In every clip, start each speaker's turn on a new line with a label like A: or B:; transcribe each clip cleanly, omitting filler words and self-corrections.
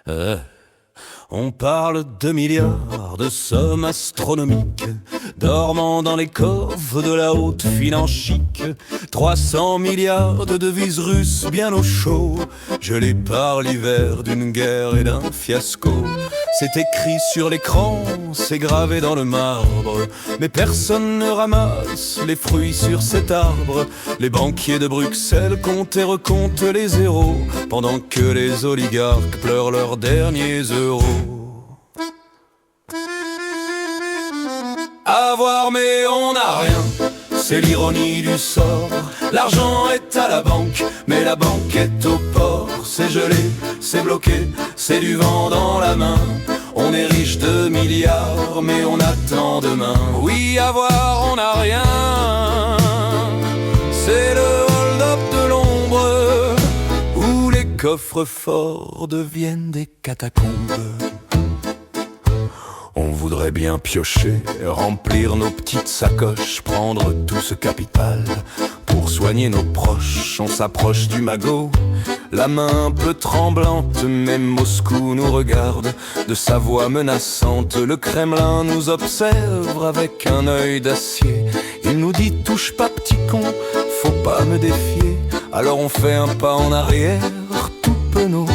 A: Euh, On parle de milliards, de sommes astronomiques, dormant dans les coffres de la haute finance chic. 300 milliards de devises russes bien au chaud, gelées par l'hiver d'une guerre et d'un fiasco. C'est écrit sur l'écran, c'est gravé dans le marbre, mais personne ne ramasse les fruits sur cet arbre. Les banquiers de Bruxelles comptent et recomptent les zéros, pendant que les oligarques pleurent leurs derniers euros. Avoir mais on n'a rien, c'est l'ironie du sort. L'argent est à la banque, mais la banque est au port. C'est gelé, c'est bloqué, c'est du vent dans la main. On est riche de milliards, mais on attend demain. Oui, avoir on n'a rien, c'est le hold-up de l'ombre, où les coffres forts deviennent des catacombes. On voudrait bien piocher, remplir nos petites sacoches, prendre tout ce capital pour soigner nos proches. On s'approche du magot, la main un peu tremblante, même Moscou nous regarde de sa voix menaçante. Le Kremlin nous observe avec un œil d'acier. Il nous dit touche pas petit con, faut pas me défier. Alors on fait un pas en arrière, tout penaud.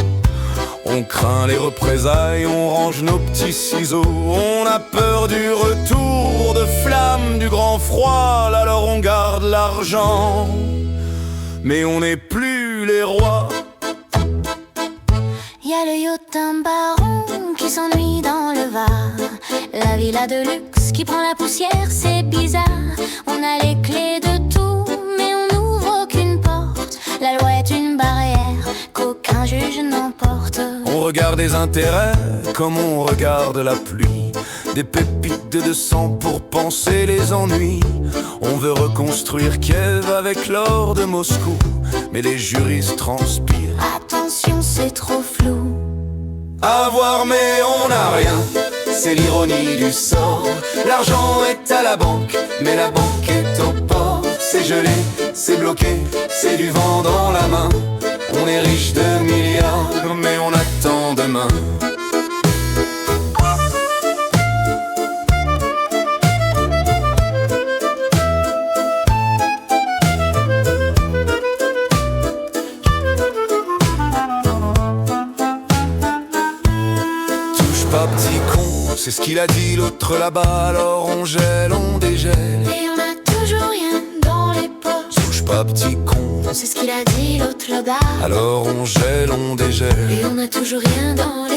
A: On craint les représailles, on range nos petits ciseaux. On a peur du retour de flamme du grand froid, alors on garde l'argent, mais on n'est plus les rois.
B: Y a le yacht d'un baron qui s'ennuie dans le Var, la villa de luxe qui prend la poussière, c'est bizarre. On a les clés de tout, mais on n'ouvre aucune porte. La loi est une barrière qu'aucun juge n'emporte.
A: On regarde des intérêts comme on regarde la pluie, des pépites de sang pour panser les ennuis. On veut reconstruire Kiev avec l'or de Moscou, mais les juristes transpirent.
B: Attention, c'est trop flou.
A: Avoir mais on n'a rien, c'est l'ironie du sort. L'argent est à la banque, mais la banque est au port. C'est gelé, c'est bloqué, c'est du vent dans la main. On est riche de milliards, mais on attend demain. Touche pas petit con, c'est ce qu'il a dit l'autre là-bas. Alors on gèle, on dégèle,
B: Et on a toujours rien dans les poches.
A: touche pas petit con.
B: C'est ce qu'il a dit l'autre là-bas.
A: Alors on gèle, on dégèle.
B: Et on a toujours rien dans les